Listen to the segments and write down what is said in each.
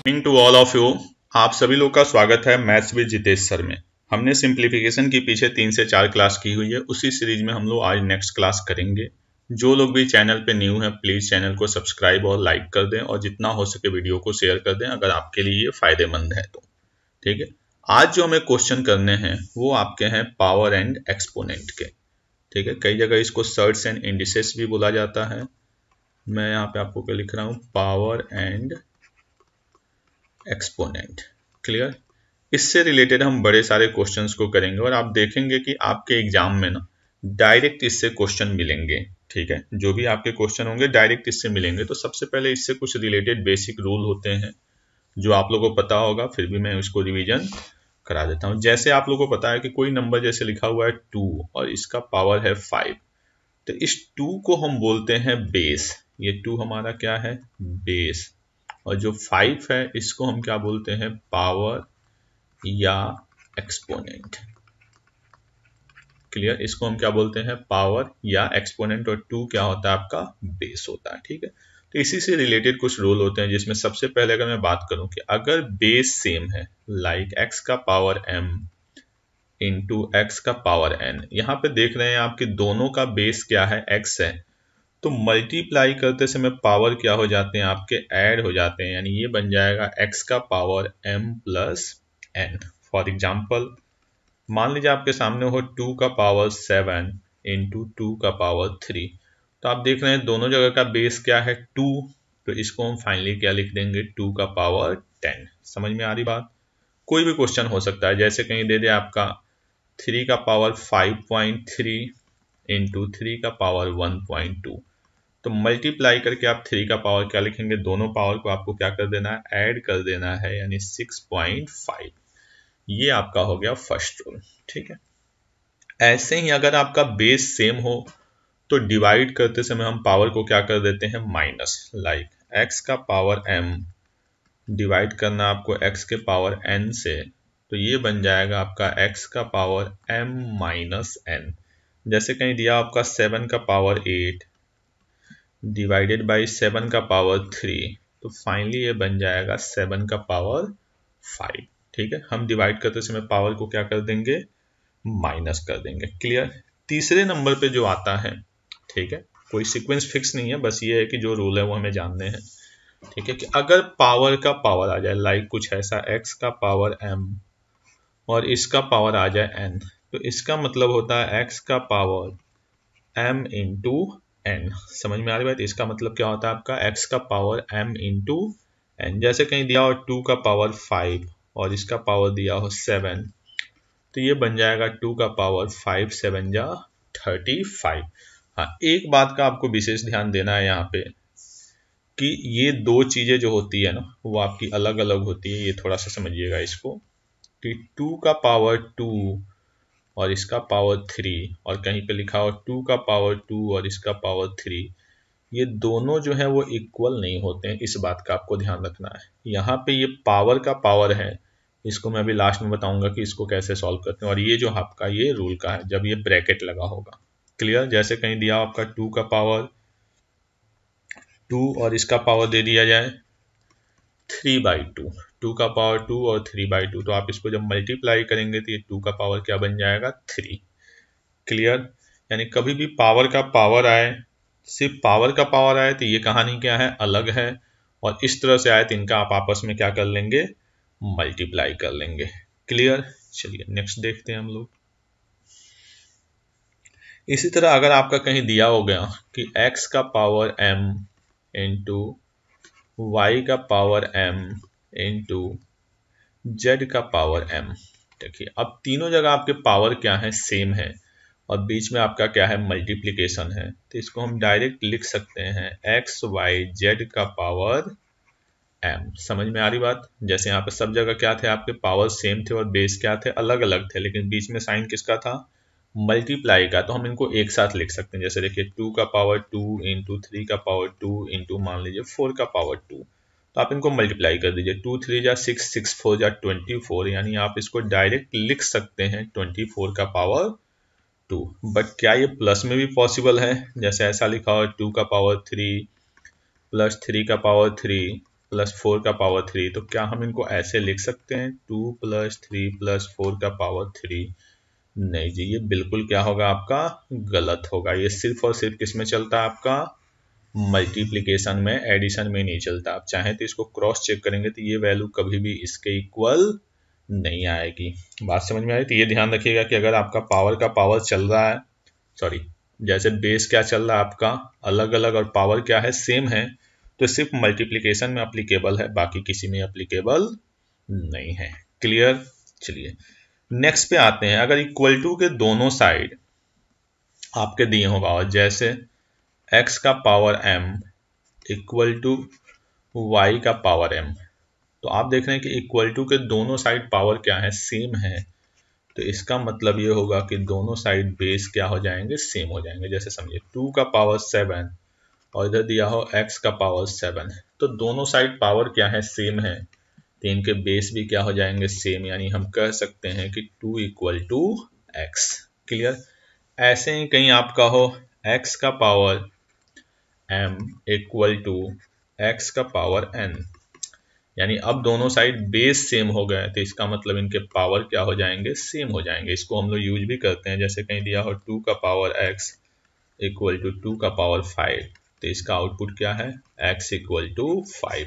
Morning to all of you. आप सभी लोग का स्वागत है मैथ्स विद जितेश सर में। हमने सिंप्लीफिकेशन की पीछे 3 से 4 क्लास की हुई है, उसी सीरीज में हम लोग आज नेक्स्ट क्लास करेंगे। जो लोग भी चैनल पे न्यू हैं प्लीज चैनल को सब्सक्राइब और लाइक कर दें और जितना हो सके वीडियो को शेयर कर दें अगर आपके लिए ये फायदेमंद है तो। ठीक है, आज जो हमें क्वेश्चन करने हैं वो आपके हैं पावर एंड एक्सपोनेंट के। ठीक है, कई जगह इसको सर्ट्स एंड इंडिसेस भी बोला जाता है। मैं यहाँ पे आपको क्या लिख रहा हूँ, पावर एंड एक्सपोनेंट। क्लियर, इससे रिलेटेड हम बड़े सारे क्वेश्चंस को करेंगे और आप देखेंगे कि आपके एग्जाम में ना डायरेक्ट इससे क्वेश्चन मिलेंगे। ठीक है, जो भी आपके क्वेश्चन होंगे डायरेक्ट इससे मिलेंगे। तो सबसे पहले इससे कुछ रिलेटेड बेसिक रूल होते हैं जो आप लोगों को पता होगा, फिर भी मैं उसको रिवीजन करा देता हूं। जैसे आप लोगों को पता है कि कोई नंबर जैसे लिखा हुआ है 2 और इसका पावर है 5, तो इस 2 को हम बोलते हैं बेस। ये 2 हमारा क्या है, बेस। और जो 5 है इसको हम क्या बोलते हैं, पावर या एक्सपोनेंट। क्लियर, इसको हम क्या बोलते हैं, पावर या एक्सपोनेंट। और 2 क्या होता है, आपका बेस होता है। ठीक है, तो इसी से रिलेटेड कुछ रूल होते हैं जिसमें सबसे पहले अगर मैं बात करूं कि अगर बेस सेम है, लाइक x का पावर m इंटू एक्स का पावर n, यहाँ पे देख रहे हैं आपके दोनों का बेस क्या है, x है, तो मल्टीप्लाई करते समय पावर क्या हो जाते हैं, आपके ऐड हो जाते हैं। यानी ये बन जाएगा x का power m plus n। For example मान लीजिए आपके सामने हो 2 का पावर 7 इंटू 2 का पावर 3, तो आप देख रहे हैं दोनों जगह का बेस क्या है, 2, तो इसको हम फाइनली क्या लिख देंगे, 2 का पावर 10। समझ में आ रही बात। कोई भी क्वेश्चन हो सकता है, जैसे कहीं दे दे आपका 3 का पावर 5.3 इंटू 3 का पावर 1.2, तो मल्टीप्लाई करके आप 3 का पावर क्या लिखेंगे, दोनों पावर को आपको क्या कर देना है, ऐड कर देना है, यानी 6.5। ये आपका हो गया फर्स्ट रूल। ठीक है, ऐसे ही अगर आपका बेस सेम हो तो डिवाइड करते समय हम पावर को क्या कर देते हैं, माइनस। लाइक x का पावर m डिवाइड करना आपको x के पावर n से, तो ये बन जाएगा आपका x का पावर m माइनस n। जैसे कहीं दिया आपका 7 का पावर 8 डिवाइडेड बाई 7 का पावर 3, तो फाइनली ये बन जाएगा 7 का पावर 5। ठीक है, हम डिवाइड करते समय पावर को क्या कर देंगे, माइनस कर देंगे। क्लियर। तीसरे नंबर पे जो आता है, ठीक है, कोई सीक्वेंस फिक्स नहीं है, बस ये है कि जो रूल है वो हमें जानने हैं। ठीक है, कि अगर पावर का पावर आ जाए, लाइक कुछ ऐसा x का पावर m और इसका पावर आ जाए n, तो इसका मतलब होता है x का पावर m इंटू n। समझ में आ रही बात। इसका मतलब क्या होता है, आपका x का पावर m इंटू n। जैसे कहीं दिया हो 2 का पावर 5 और इसका पावर दिया हो 7, तो ये बन जाएगा 2 का पावर 5 7 जा 35। हाँ, एक बात का आपको विशेष ध्यान देना है यहाँ पे कि ये दो चीजें जो होती है ना वो आपकी अलग अलग होती है। ये थोड़ा सा समझिएगा इसको कि 2 का पावर 2 और इसका पावर 3 और कहीं पे लिखा हो 2 का पावर 2 और इसका पावर 3, ये दोनों जो है वो इक्वल नहीं होते हैं। इस बात का आपको ध्यान रखना है। यहाँ पे ये पावर का पावर है, इसको मैं अभी लास्ट में बताऊंगा कि इसको कैसे सॉल्व करते हैं। और ये जो आपका ये रूल का है जब ये ब्रैकेट लगा होगा। क्लियर। जैसे कहीं दिया आपका 2 का पावर 2 और इसका पावर दे दिया जाए 3/2, 2 का पावर 2 और 3/2, तो आप इसको जब मल्टीप्लाई करेंगे तो ये 2 का पावर क्या बन जाएगा, 3। क्लियर। यानी कभी भी पावर का पावर आए, सिर्फ पावर का पावर आए तो ये कहानी क्या है, अलग है। और इस तरह से आए तो इनका आप आपस में क्या कर लेंगे, मल्टीप्लाई कर लेंगे। क्लियर। चलिए नेक्स्ट देखते हैं हम लोग। इसी तरह अगर आपका कहीं दिया हो गया कि x का पावर m इंटू वाई का पावर m इंटू जेड का पावर m। देखिए अब तीनों जगह आपके पावर क्या है, सेम है, और बीच में आपका क्या है, मल्टीप्लिकेशन है। तो इसको हम डायरेक्ट लिख सकते हैं एक्स वाई जेड का पावर m। समझ में आ रही बात। जैसे यहाँ पे सब जगह क्या थे, आपके पावर सेम थे और बेस क्या थे, अलग अलग थे, लेकिन बीच में साइन किसका था, मल्टीप्लाई का। तो हम इनको एक साथ लिख सकते हैं। जैसे देखिए 2 का पावर 2 इंटू 3 का पावर 2 इंटू मान लीजिए 4 का पावर 2, तो आप इनको मल्टीप्लाई कर दीजिए। 2 3 जा 6, 6 4 जा 24, यानी आप इसको डायरेक्ट लिख सकते हैं 24 का पावर 2। बट क्या ये प्लस में भी पॉसिबल है, जैसे ऐसा लिखा हो 2 का पावर 3 प्लस 3 का पावर 3 प्लस 4 का पावर 3, तो क्या हम इनको ऐसे लिख सकते हैं 2 + 3 + 4 का पावर 3? नहीं जी, ये बिल्कुल क्या होगा आपका गलत होगा। ये सिर्फ और सिर्फ किस में चलता है आपका मल्टीप्लिकेशन में, एडिशन में नहीं चलता। आप चाहें तो इसको क्रॉस चेक करेंगे तो ये वैल्यू कभी भी इसके इक्वल नहीं आएगी। बात समझ में आई? तो ये ध्यान रखिएगा कि अगर आपका पावर का पावर चल रहा है, सॉरी जैसे बेस क्या चल रहा है आपका अलग अलग और पावर क्या है सेम है, तो सिर्फ मल्टीप्लिकेशन में अप्लीकेबल है, बाकी किसी में अप्लीकेबल नहीं है। क्लियर? चलिए नेक्स्ट पे आते हैं। अगर इक्वल टू के दोनों साइड आपके दिए होगा और जैसे x का power m equal to y का पावर m, तो आप देख रहे हैं कि इक्वल टू के दोनों साइड पावर क्या है सेम है, तो इसका मतलब ये होगा कि दोनों साइड बेस क्या हो जाएंगे सेम हो जाएंगे। जैसे समझिए 2 का पावर 7 और इधर दिया हो x का पावर 7, तो दोनों साइड पावर क्या है सेम है, तो इनके बेस भी क्या हो जाएंगे सेम, यानी हम कह सकते हैं कि 2 इक्वल टू x। क्लियर? ऐसे ही कहीं आपका हो x का power m equal to x का पावर n, यानी अब दोनों साइड बेस सेम हो गए, तो इसका मतलब इनके पावर क्या हो जाएंगे सेम हो जाएंगे। इसको हम लोग यूज भी करते हैं, जैसे कहीं दिया हो 2 का पावर x इक्वल टू 2 का पावर 5, तो इसका आउटपुट क्या है x equal to 5।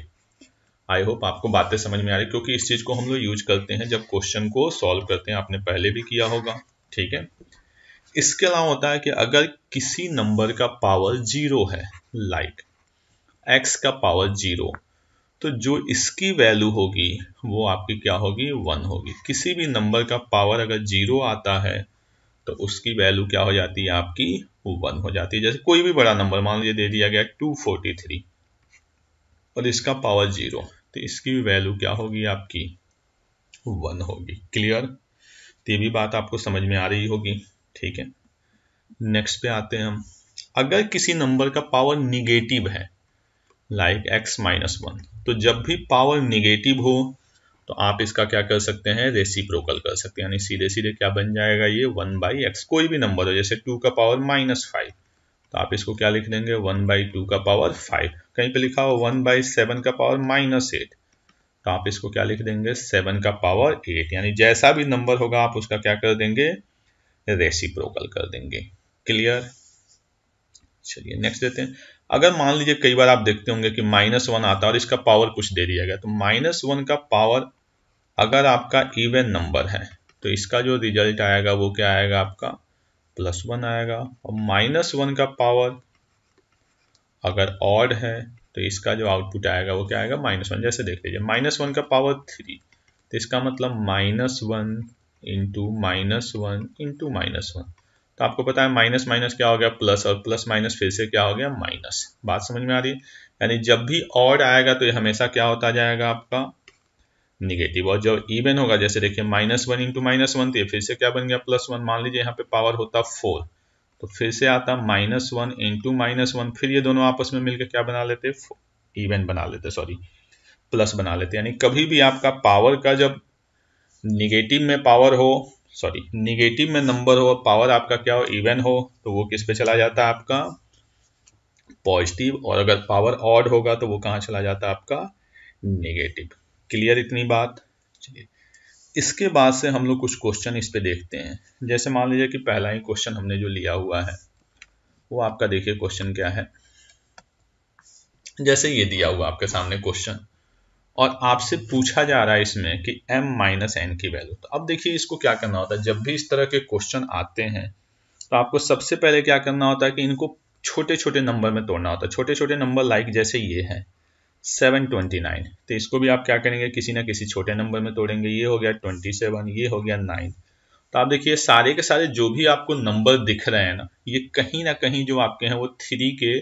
I hope आपको बातें समझ में आ रही, क्योंकि इस चीज को हम लोग यूज करते हैं जब क्वेश्चन को सॉल्व करते हैं, आपने पहले भी किया होगा। ठीक है, इसके अलावा होता है कि अगर किसी नंबर का पावर 0 है, लाइक x का पावर 0, तो जो इसकी वैल्यू होगी वो आपकी क्या होगी 1 होगी। किसी भी नंबर का पावर अगर 0 आता है तो उसकी वैल्यू क्या हो जाती है आपकी 1 हो जाती है। जैसे कोई भी बड़ा नंबर मान लीजिए दे दिया गया 243 और इसका पावर 0, तो इसकी भी वैल्यू क्या होगी आपकी 1 होगी। क्लियर? तो ये भी बात आपको समझ में आ रही होगी। ठीक है, नेक्स्ट पे आते हैं हम। अगर किसी नंबर का पावर निगेटिव है, लाइक x-1, तो जब भी पावर निगेटिव हो तो आप इसका क्या कर सकते हैं रेसिप्रोकल कर सकते हैं, यानी सीधे सीधे क्या बन जाएगा ये 1/x। कोई भी नंबर हो, जैसे 2 का पावर -5, तो आप इसको क्या लिख देंगे 1/2 का पावर 5। कहीं पे लिखा हो 1/7 का पावर -8, तो आप इसको क्या लिख देंगे 7 का पावर 8, यानी जैसा भी नंबर होगा आप उसका क्या कर देंगे रेसिप्रोकल कर देंगे। क्लियर? चलिए नेक्स्ट देते हैं। अगर मान लीजिए कई बार आप देखते होंगे कि -1 आता है और इसका पावर कुछ दे दिया गया, तो -1 का पावर अगर आपका इवन नंबर है तो इसका जो रिजल्ट आएगा वो क्या आएगा आपका +1 आएगा, और -1 का पावर अगर ऑड है तो इसका जो आउटपुट आएगा वो क्या आएगा -1। जैसे देख लीजिए -1 का पावर 3, तो इसका मतलब -1 इंटू -1 इंटू -1, तो आपको पता है माइनस माइनस क्या हो गया प्लस, और प्लस माइनस फिर से क्या हो गया माइनस। बात समझ में आ रही है? यानी जब भी ऑड आएगा तो ये हमेशा क्या होता जाएगा आपका निगेटिव, और जब इवन होगा जैसे देखिए -1 इंटू -1, तो ये फिर से क्या बन गया +1। मान लीजिए यहाँ पे पावर होता 4, तो फिर से आता -1 इंटू -1, फिर ये दोनों आपस में मिलकर क्या बना लेते इवन बना लेते, सॉरी प्लस बना लेते। यानी कभी भी आपका पावर का जब निगेटिव में पावर हो, सॉरी निगेटिव में नंबर हो, पावर आपका क्या हो इवन हो, तो वो किस पे चला जाता है आपका पॉजिटिव, और अगर पावर ऑड होगा तो वो कहाँ चला जाता है आपका नेगेटिव। क्लियर इतनी बात? चलिए इसके बाद से हम लोग कुछ क्वेश्चन इस पे देखते हैं। जैसे मान लीजिए कि पहला ही क्वेश्चन हमने जो लिया हुआ है वो आपका देखिए क्वेश्चन क्या है। जैसे ये दिया हुआ आपके सामने क्वेश्चन और आपसे पूछा जा रहा है इसमें कि m-n की वैल्यू। तो अब देखिए इसको क्या करना होता है, जब भी इस तरह के क्वेश्चन आते हैं तो आपको सबसे पहले क्या करना होता है कि इनको छोटे छोटे नंबर में तोड़ना होता है। छोटे छोटे नंबर लाइक जैसे ये है 729, तो इसको भी आप क्या करेंगे किसी ना किसी छोटे नंबर में तोड़ेंगे। ये हो गया 27, ये हो गया 9। तो आप देखिए सारे के सारे जो भी आपको नंबर दिख रहे हैं ना, ये कहीं ना कहीं जो आपके हैं वो 3 के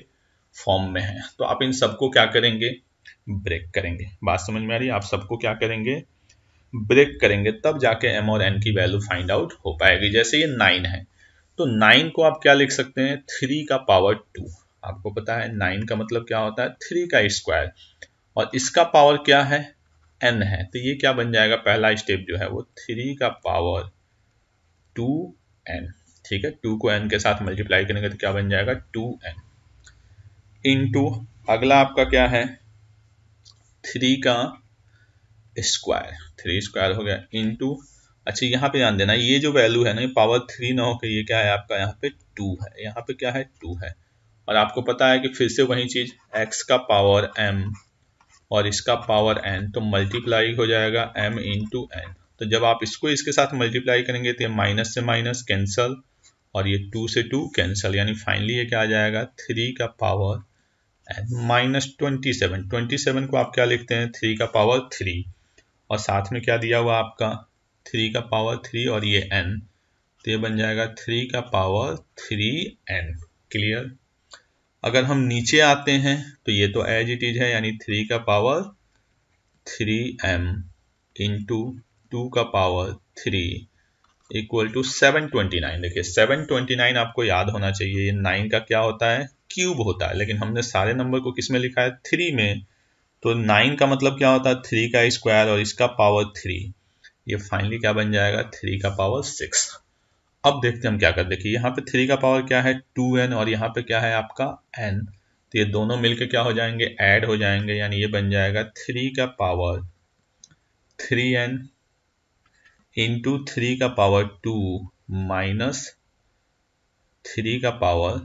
फॉर्म में है। तो आप इन सबको क्या करेंगे ब्रेक करेंगे। बात समझ में आ रही है? आप सबको क्या करेंगे ब्रेक करेंगे, तब जाके m और n की वैल्यू फाइंड आउट हो पाएगी। जैसे ये 9 है तो 9 को आप क्या लिख सकते हैं 3 का पावर 2। आपको पता है 9 का मतलब क्या होता है 3 का स्क्वायर, और इसका पावर क्या है n है, तो ये क्या बन जाएगा पहला स्टेप जो है वो 3 का पावर 2n। ठीक है, 2 को n के साथ मल्टीप्लाई करेंगे तो क्या बन जाएगा 2n, इंटू अगला आपका क्या है 3 का स्क्वायर, 3 स्क्वायर हो गया इंटू, अच्छा यहाँ पे ध्यान देना ये जो वैल्यू है ना, ये पावर 3 ना होकर ये क्या है आपका यहाँ पे 2 है, यहाँ पे क्या है 2 है। और आपको पता है कि फिर से वही चीज x का पावर m और इसका पावर n, तो मल्टीप्लाई हो जाएगा m इंटू n। तो जब आप इसको इसके साथ मल्टीप्लाई करेंगे तो ये माइनस से माइनस कैंसल और ये 2 से 2 कैंसल, यानी फाइनली ये क्या आ जाएगा 3 का पावर n माइनस 27। 27 को आप क्या लिखते हैं 3 का पावर 3 और साथ में क्या दिया हुआ आपका 3 का पावर 3 और ये n, तो ये बन जाएगा 3 का पावर 3n। क्लियर। अगर हम नीचे आते हैं तो ये तो एज इट इज है, यानी 3 का पावर 3m इंटू 2 का पावर 3 इक्वल टू 729। देखिए 729 आपको याद होना चाहिए, ये 9 का क्या होता है क्यूब होता है, लेकिन हमने सारे नंबर को किस में लिखा है 3 में, तो 9 का मतलब क्या होता है 3 का स्क्वायर और इसका पावर 3, ये फाइनली क्या बन जाएगा 3 का पावर 6। अब देखते हैं हम क्या कर, देखिए यहाँ पे 3 का पावर क्या है 2n और यहाँ पे क्या है आपका n, तो ये दोनों मिलके क्या हो जाएंगे ऐड हो जाएंगे, यानी ये बन जाएगा 3 का पावर 3n इंटू 3 का पावर 2 माइनस 3 का पावर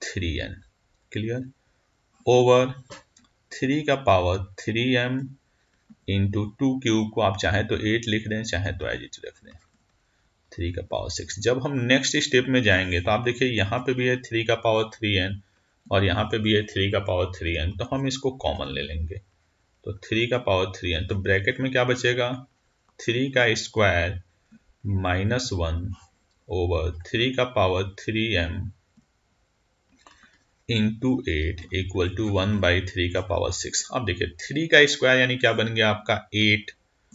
3n। क्लियर। ओवर 3 का पावर 3m इंटू 2 क्यूब को आप चाहे तो 8 लिख दें, चाहे तो एज इट रख दें 3 का पावर 6। जब हम नेक्स्ट स्टेप में जाएंगे तो आप देखिए यहाँ पे भी है 3 का पावर 3n और यहाँ पे भी है 3 का पावर 3n, तो हम इसको कॉमन ले लेंगे, तो 3 का पावर 3n, तो ब्रैकेट में क्या बचेगा 3 का स्क्वायर माइनस 1 ओवर 3 का power 3m into 8 equal to 1/3 का पावर 6। अब देखिए 3 का स्क्वायर यानी क्या बन गया आपका 8,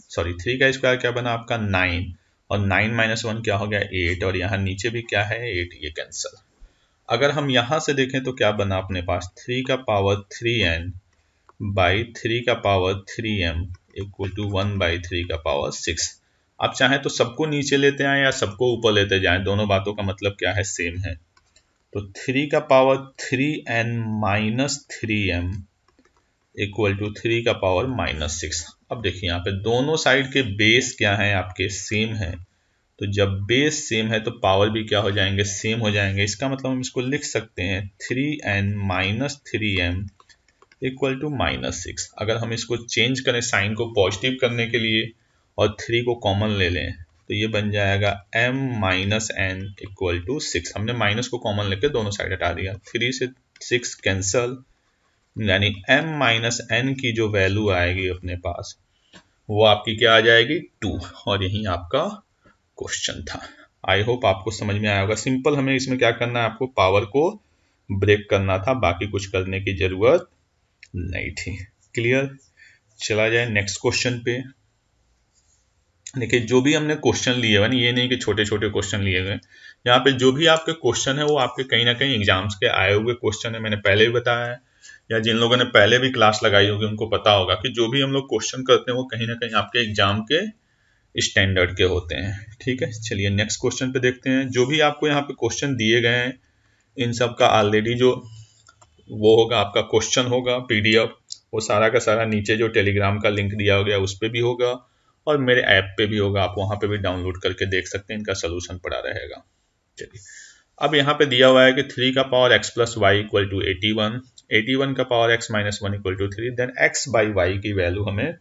सॉरी 3 का स्क्वायर क्या बना आपका 9 और 9 माइनस 1 क्या हो गया 8 और यहाँ नीचे भी क्या है 8, ये कैंसिल। अगर हम यहाँ से देखें तो क्या बना अपने पास 3 का पावर 3n बाई 3 का पावर 3m इक्वल टू 1/3 का पावर 6। आप चाहें तो सबको नीचे लेते आए या सबको ऊपर लेते जाएं, दोनों बातों का मतलब क्या है सेम है। तो 3 का power 3n minus 3m equal to 3 का पावर माइनस 6। अब देखिए यहाँ पे दोनों साइड के बेस क्या है आपके सेम है, तो जब बेस सेम है तो पावर भी क्या हो जाएंगे सेम हो जाएंगे। इसका मतलब हम इसको लिख सकते हैं 3n minus 3m equal to minus 6। अगर हम इसको चेंज करें साइन को पॉजिटिव करने के लिए और 3 को कॉमन ले लें तो ये बन जाएगा m minus n equal to 6। हमने माइनस को कॉमन लेकर दोनों साइड हटा दिया, 3 से 6 कैंसल, यानी m माइनस n की जो वैल्यू आएगी अपने पास वो आपकी क्या आ जाएगी 2। और यही आपका क्वेश्चन था। आई होप आपको समझ में आया होगा। सिंपल हमें इसमें क्या करना है, आपको पावर को ब्रेक करना था, बाकी कुछ करने की जरूरत नहीं थी। क्लियर। चला जाए नेक्स्ट क्वेश्चन पे। देखिए जो भी हमने क्वेश्चन लिए हुए, ये नहीं कि छोटे छोटे क्वेश्चन लिए हुए, यहाँ पे जो भी आपके क्वेश्चन है वो आपके कहीं ना कहीं एग्जाम्स के आए हुए क्वेश्चन है। मैंने पहले भी बताया है, या जिन लोगों ने पहले भी क्लास लगाई होगी उनको पता होगा कि जो भी हम लोग क्वेश्चन करते हैं वो कहीं ना कहीं आपके एग्जाम के स्टैंडर्ड के होते हैं। ठीक है, चलिए नेक्स्ट क्वेश्चन पे देखते हैं। जो भी आपको यहाँ पे क्वेश्चन दिए गए हैं इन सब का ऑलरेडी जो वो होगा आपका क्वेश्चन होगा PDF, वो सारा का सारा नीचे जो टेलीग्राम का लिंक दिया गया उस पर भी होगा और मेरे ऐप पे भी होगा, आप वहां पे भी डाउनलोड करके देख सकते हैं, इनका सोल्यूशन पड़ा रहेगा। चलिए अब यहाँ पे दिया हुआ है कि 3 का power x plus Y equal to 81, 81 का power x minus 1 equal to 3, then x by Y की वैल्यू हमें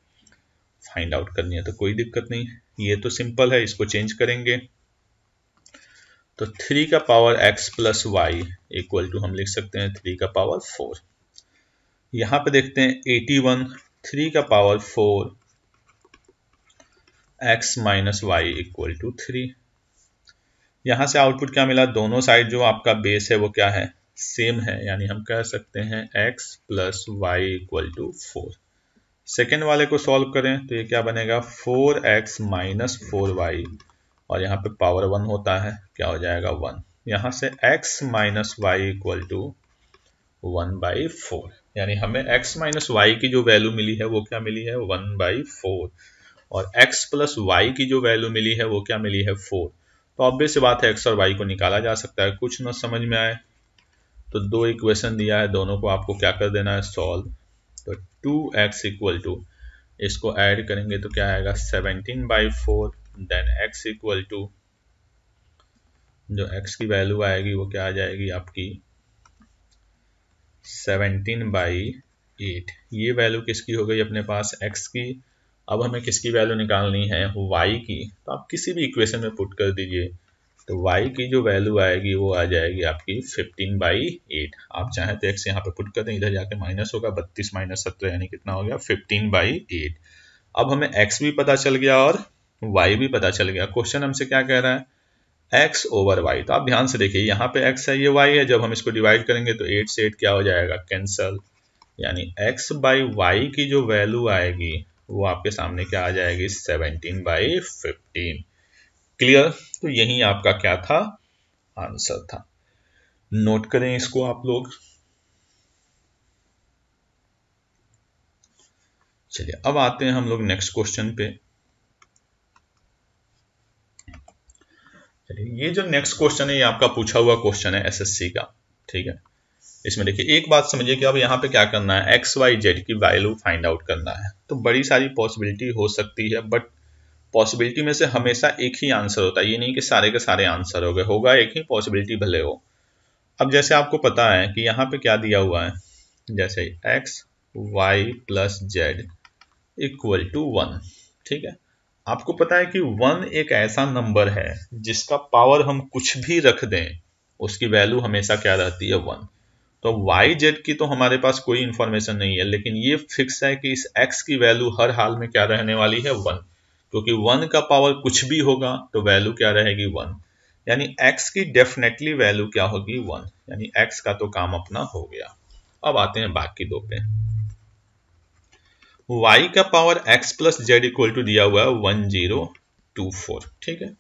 फाइंड आउट करनी है। तो कोई दिक्कत नहीं, ये तो सिंपल है, इसको चेंज करेंगे तो 3 का power x plus Y equal to हम लिख सकते हैं 3 का पावर 4। यहाँ पे देखते हैं 81, 3 का power 4 x minus Y equal to 3। यहाँ से आउटपुट क्या मिला, दोनों साइड जो आपका बेस है वो क्या है सेम है, यानी हम कह सकते हैं x plus Y equal to 4। Second वाले को सॉल्व करें तो ये क्या बनेगा 4x माइनस 4y और यहाँ पे पावर 1 होता है, क्या हो जाएगा 1। यहाँ से x minus Y equal to 1/4, यानी हमें x माइनस वाई की जो वैल्यू मिली है वो क्या मिली है 1/4 और x प्लस वाई की जो वैल्यू मिली है वो क्या मिली है 4। तो ऑब्वियस सी बात है x और y को निकाला जा सकता है। कुछ ना समझ में आए तो दो इक्वेशन दिया है, दोनों को आपको क्या कर देना है सॉल्व। तो 2x इक्वल टू, इसको ऐड करेंगे तो क्या आएगा 17/4, देन x इक्वल टू जो x की वैल्यू आएगी वो क्या आ जाएगी आपकी 17/8। ये वैल्यू किसकी हो गई अपने पास x की। अब हमें किसकी वैल्यू निकालनी है y की, तो आप किसी भी इक्वेशन में पुट कर दीजिए, तो y की जो वैल्यू आएगी वो आ जाएगी आपकी 15/8। आप चाहें तो x यहाँ पे पुट कर दें, इधर जाके माइनस होगा, 32 - 17 यानी कितना हो गया 15/8। अब हमें x भी पता चल गया और y भी पता चल गया। क्वेश्चन हमसे क्या कह रहा है x ओवर y। तो आप ध्यान से देखिए, यहाँ पे x है, ये y है, जब हम इसको डिवाइड करेंगे तो 8 से 8 क्या हो जाएगा कैंसल, यानी x/y की जो वैल्यू आएगी वो आपके सामने क्या आ जाएगी 17/15। क्लियर। तो यही आपका क्या था आंसर था। नोट करें इसको आप लोग। चलिए अब आते हैं हम लोग नेक्स्ट क्वेश्चन पे। चलिए ये जो नेक्स्ट क्वेश्चन है ये आपका पूछा हुआ क्वेश्चन है एसएससी का, ठीक है। इसमें देखिए एक बात समझिए कि अब यहाँ पे क्या करना है, एक्स वाई जेड की वैल्यू फाइंड आउट करना है। तो बड़ी सारी पॉसिबिलिटी हो सकती है, बट पॉसिबिलिटी में से हमेशा एक ही आंसर होता है, ये नहीं कि सारे के सारे आंसर हो गए, होगा एक ही पॉसिबिलिटी भले हो। अब जैसे आपको पता है कि यहाँ पे क्या दिया हुआ है, जैसे X Y plus Z equal to 1, ठीक है। आपको पता है कि 1 एक ऐसा नंबर है जिसका पावर हम कुछ भी रख दें उसकी वैल्यू हमेशा क्या रहती है 1। तो वाई जेड की तो हमारे पास कोई इंफॉर्मेशन नहीं है, लेकिन ये फिक्स है कि इस एक्स की वैल्यू हर हाल में क्या रहने वाली है 1, क्योंकि 1 का पावर कुछ भी होगा तो वैल्यू क्या रहेगी 1, यानी x की डेफिनेटली वैल्यू क्या होगी 1, यानी x का तो काम अपना हो गया। अब आते हैं बाकी दो पे। y का power x plus Z equal to दिया हुआ है 1024, ठीक है।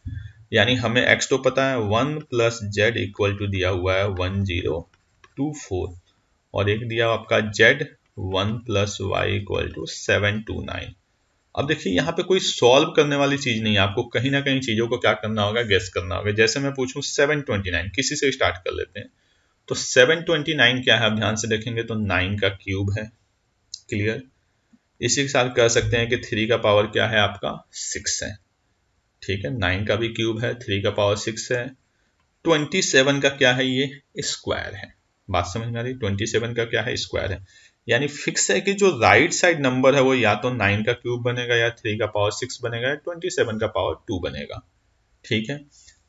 यानी हमें x तो पता है 1 प्लस जेड इक्वल टू दिया हुआ है 1024, और एक दिया आपका z 1 plus Y equal to 729। अब देखिए यहाँ पे कोई सॉल्व करने वाली चीज नहीं है, आपको कहीं ना कहीं चीजों को क्या करना होगा, गेस करना होगा। जैसे मैं पूछूं 729, किसी से स्टार्ट कर लेते हैं। तो 729 क्या है, आप ध्यान से देखेंगे तो 9 का क्यूब है। क्लियर। इसी के साथ कह सकते हैं कि 3 का पावर क्या है आपका 6 है, ठीक है। 9 का भी क्यूब है, 3 का पावर 6 है। 27 का क्या है, ये स्क्वायर है। बात समझ में आ रही, 27 का क्या है स्क्वायर है, यानी फिक्स है कि जो राइट साइड नंबर है वो या तो 9 का क्यूब बनेगा, या 3 का पावर 6 बनेगा, या 27 का पावर 2 बनेगा, ठीक है।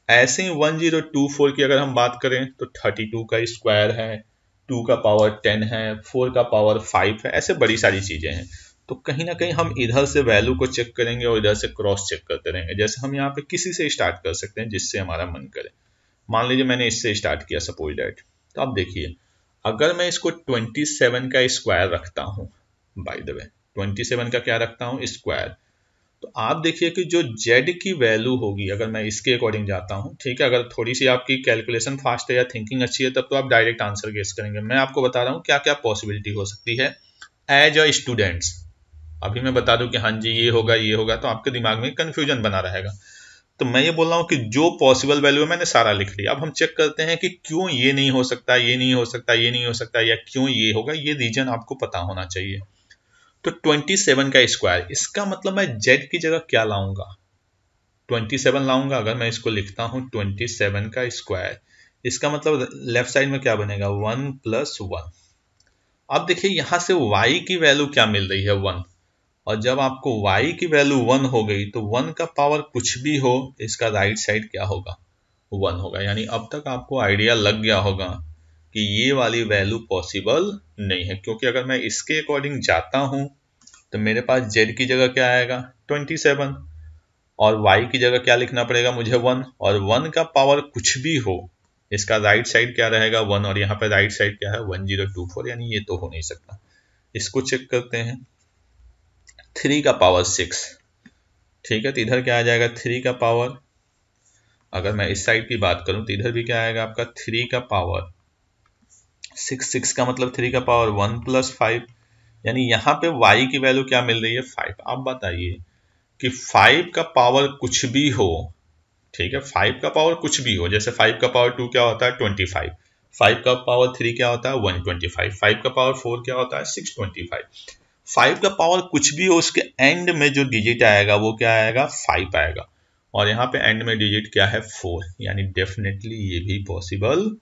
ऐसे ही 1024 की अगर हम बात करें तो 32 का स्क्वायर है, 2 का पावर 10 है, 4 का पावर 5 है, ऐसे बड़ी सारी चीजें हैं। तो कहीं ना कहीं हम इधर से वैल्यू को चेक करेंगे और इधर से क्रॉस चेक करते रहेंगे। जैसे हम यहाँ पे किसी से स्टार्ट कर सकते हैं जिससे हमारा मन करे। मान लीजिए मैंने इससे स्टार्ट किया सपोज दैट, तो आप देखिए अगर मैं इसको 27 का स्क्वायर रखता हूं, बाय द वे 27 का क्या रखता हूं स्क्वायर, तो आप देखिए कि जो z की वैल्यू होगी, अगर मैं इसके अकॉर्डिंग जाता हूं, ठीक है। अगर थोड़ी सी आपकी कैलकुलेशन फास्ट है या थिंकिंग अच्छी है तब तो आप डायरेक्ट आंसर गेस करेंगे। मैं आपको बता रहा हूं क्या क्या पॉसिबिलिटी हो सकती है एज अ स्टूडेंट्स। अभी मैं बता दूं कि हाँ जी ये होगा तो आपके दिमाग में कंफ्यूजन बना रहेगा। तो मैं ये बोल रहा हूँ कि जो पॉसिबल वैल्यू है मैंने सारा लिख लिया। अब हम चेक करते हैं कि क्यों ये नहीं हो सकता, ये नहीं हो सकता, ये नहीं हो सकता, या क्यों ये होगा। ये रीजन आपको पता होना चाहिए। तो 27 का स्क्वायर, इसका मतलब मैं z की जगह क्या लाऊंगा, 27 लाऊंगा। अगर मैं इसको लिखता हूं 27 का स्क्वायर, इसका मतलब लेफ्ट साइड में क्या बनेगा 1 + 1। अब देखिए यहां से y की वैल्यू क्या मिल रही है 1, और जब आपको y की वैल्यू 1 हो गई तो 1 का पावर कुछ भी हो इसका राइट साइड क्या होगा 1 होगा। यानी अब तक आपको आइडिया लग गया होगा कि ये वाली वैल्यू पॉसिबल नहीं है, क्योंकि अगर मैं इसके अकॉर्डिंग जाता हूं तो मेरे पास z की जगह क्या आएगा 27, और y की जगह क्या लिखना पड़ेगा मुझे 1, और 1 का पावर कुछ भी हो इसका राइट साइड क्या रहेगा 1, और यहाँ पे राइट साइड क्या है 1024, यानी ये तो हो नहीं सकता। इसको चेक करते हैं, 3 का पावर 6, ठीक है। तो इधर क्या आ जाएगा 3 का पावर, अगर मैं इस साइड की बात करूं तो इधर भी क्या आएगा आपका 3 का पावर 6 का मतलब 3 का पावर 1 + 5, यानी यहाँ पे y की वैल्यू क्या मिल रही है 5। आप बताइए कि 5 का पावर कुछ भी हो, ठीक है, 5 का पावर कुछ भी हो, जैसे 5 का पावर 2 क्या होता है 25, 5 का पावर 3 क्या होता है 125, 5 का पावर 4 क्या होता है 625, 5 का पावर कुछ भी हो, उसके एंड में जो डिजिट आएगा वो क्या आएगा, 5 आएगा, और यहाँ पे एंड में डिजिट क्या है, 4, यानी डेफिनेटली ये भी पॉसिबल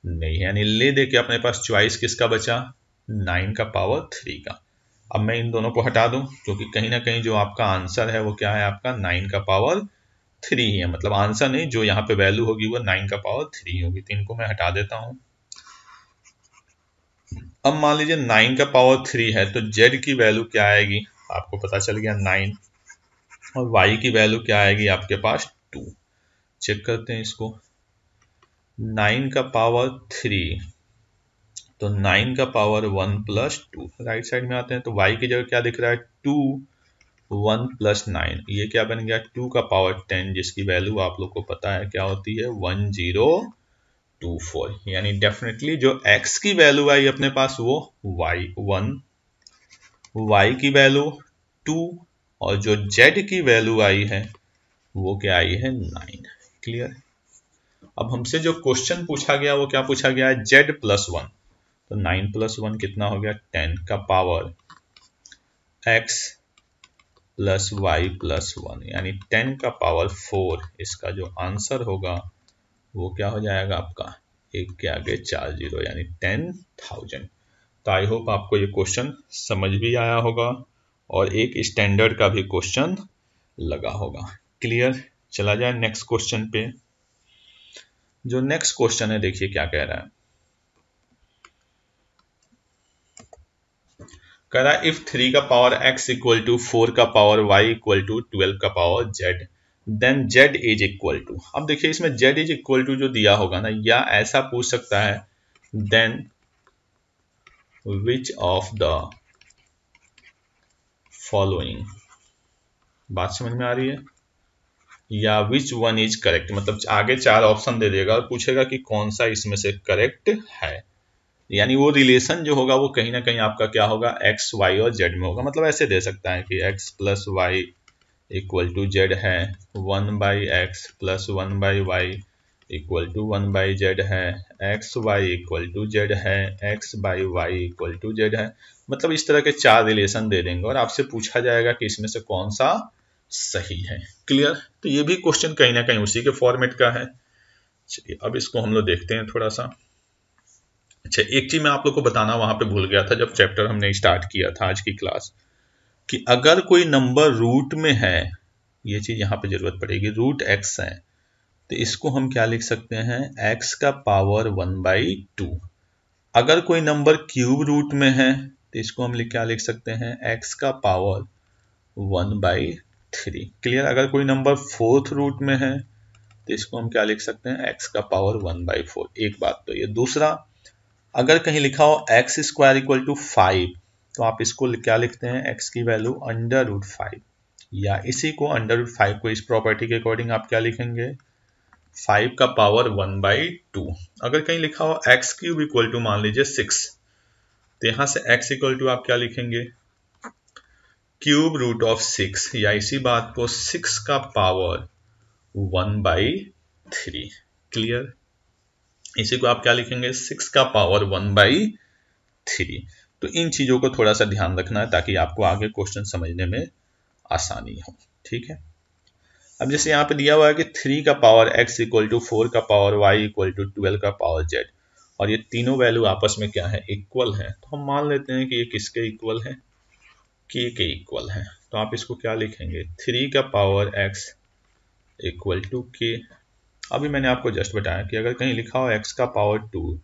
नहीं है। यानी ले दे के अपने पास चॉइस किसका बचा, 9 का पावर 3 का। अब मैं इन दोनों को हटा दूं, क्योंकि कहीं ना कहीं जो आपका आंसर है वो क्या है, आपका 9 का पावर 3 ही है। मतलब आंसर नहीं, जो यहाँ पे वैल्यू होगी वो 9 का पावर 3 होगी। तो इनको मैं हटा देता हूं। अब मान लीजिए 9 का पावर 3 है, तो z की वैल्यू क्या आएगी, आपको पता चल गया 9, और y की वैल्यू क्या आएगी आपके पास 2। चेक करते हैं इसको, 9 का पावर 3, तो 9 का पावर 1 प्लस 2, राइट साइड में आते हैं तो y की जगह क्या दिख रहा है, 2, 1 प्लस 9, ये क्या बन गया, 2 का पावर 10, जिसकी वैल्यू आप लोग को पता है क्या होती है, 1024। यानी डेफिनेटली जो x की वैल्यू आई अपने पास वो y1, y की वैल्यू 2, और जो z की वैल्यू आई है वो क्या आई है, 9। क्लियर। अब हमसे जो क्वेश्चन पूछा गया वो क्या पूछा गया है, z प्लस 1, तो 9 प्लस 1 कितना हो गया, 10 का power x plus Y plus 1, यानी 10 का पावर 4। इसका जो आंसर होगा वो क्या हो जाएगा आपका, एक के आगे 4 जीरो, यानी 10,000। तो आई होप आपको ये क्वेश्चन समझ भी आया होगा और एक स्टैंडर्ड का भी क्वेश्चन लगा होगा। क्लियर। चला जाए नेक्स्ट क्वेश्चन पे। जो नेक्स्ट क्वेश्चन है देखिए क्या कह रहा है, कह रहा है इफ 3 का पावर x इक्वल टू 4 का पावर y इक्वल टू 12 का power z, then z is equal to. अब देखिए इसमें z इज इक्वल टू जो दिया होगा ना, या ऐसा पूछ सकता है then which of the following, बात समझ में आ रही है, या विच वन इज करेक्ट, मतलब आगे 4 ऑप्शन दे देगा और पूछेगा कि कौन सा इसमें से करेक्ट है। यानी वो रिलेशन जो होगा वो कहीं ना कहीं आपका क्या होगा, एक्स वाई और जेड में होगा। मतलब ऐसे दे सकता है कि x plus Y equal to z है, 1 by x plus 1 by Y equal to 1 by z है, x y equal to z है, x by Y equal to z है। मतलब इस तरह के 4 रिलेशन दे देंगे और आपसे पूछा जाएगा कि इसमें से कौन सा सही है। क्लियर। तो ये भी क्वेश्चन कहीं ना कहीं उसी के फॉर्मेट का है। चलिए अब इसको हम लोग देखते हैं थोड़ा सा। अच्छा, एक चीज मैं आप लोग को बताना वहां पे भूल गया था जब चैप्टर हमने स्टार्ट किया था आज की क्लास, कि अगर कोई नंबर रूट में है, ये चीज यहाँ पे जरूरत पड़ेगी, रूट एक्स है, तो इसको हम क्या लिख सकते हैं, एक्स का पावर 1/2। अगर कोई नंबर क्यूब रूट में है तो इसको हम क्या लिख सकते हैं, एक्स का पावर 1/3। क्लियर। अगर कोई नंबर फोर्थ रूट में है तो इसको हम क्या लिख सकते हैं, एक्स का पावर 1/4। एक बात तो ये। दूसरा, अगर कहीं लिखा हो एक्स स्क्वायर इक्वल टू 5, तो आप इसको क्या लिखते हैं, एक्स की वैल्यू अंडर रूट 5, या इसी को अंडर रूट 5 को इस प्रॉपर्टी के अकॉर्डिंग आप क्या लिखेंगे, 5 का पावर 1/2। अगर कहीं लिखा हो एक्स क्यूब इक्वल टू मान लीजिए 6, तो यहां से एक्स इक्वल टू आप क्या लिखेंगे, क्यूब रूट ऑफ 6, या इसी बात को 6 का पावर 1/3। क्लियर। इसी को आप क्या लिखेंगे, 6 का पावर 1/3। तो इन चीजों को थोड़ा सा ध्यान रखना है ताकि आपको आगे क्वेश्चन समझने में आसानी हो। ठीक है। अब जैसे यहाँ पे दिया हुआ है कि 3 का पावर x इक्वल टू 4 का पावर y इक्वल टू 12 का पावर z, और ये तीनों वैल्यू आपस में क्या है, इक्वल है। तो हम मान लेते हैं कि ये किसके इक्वल है, k के इक्वल है। तो आप इसको क्या लिखेंगे, 3 का power x equal to k। अभी मैंने आपको जस्ट बताया कि अगर कहीं लिखा हो x का पावर 2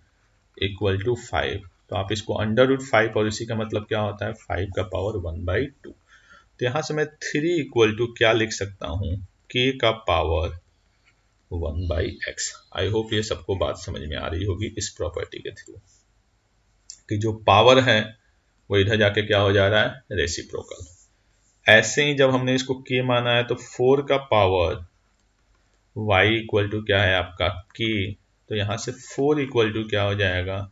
इक्वल टू 5, तो आप इसको अंडर रूट 5, और इसी का मतलब क्या होता है, 5 का पावर 1/2। तो यहां से मैं 3 इक्वल टू क्या लिख सकता हूं, k का पावर 1/x। आई होप ये सबको बात समझ में आ रही होगी इस प्रॉपर्टी के थ्रू, कि जो पावर है वो इधर जाके क्या हो जा रहा है, रेसिप्रोकल। ऐसे ही जब हमने इसको k माना है तो 4 का पावर y इक्वल टू क्या है आपका k, तो यहां से 4 इक्वल टू क्या हो जाएगा,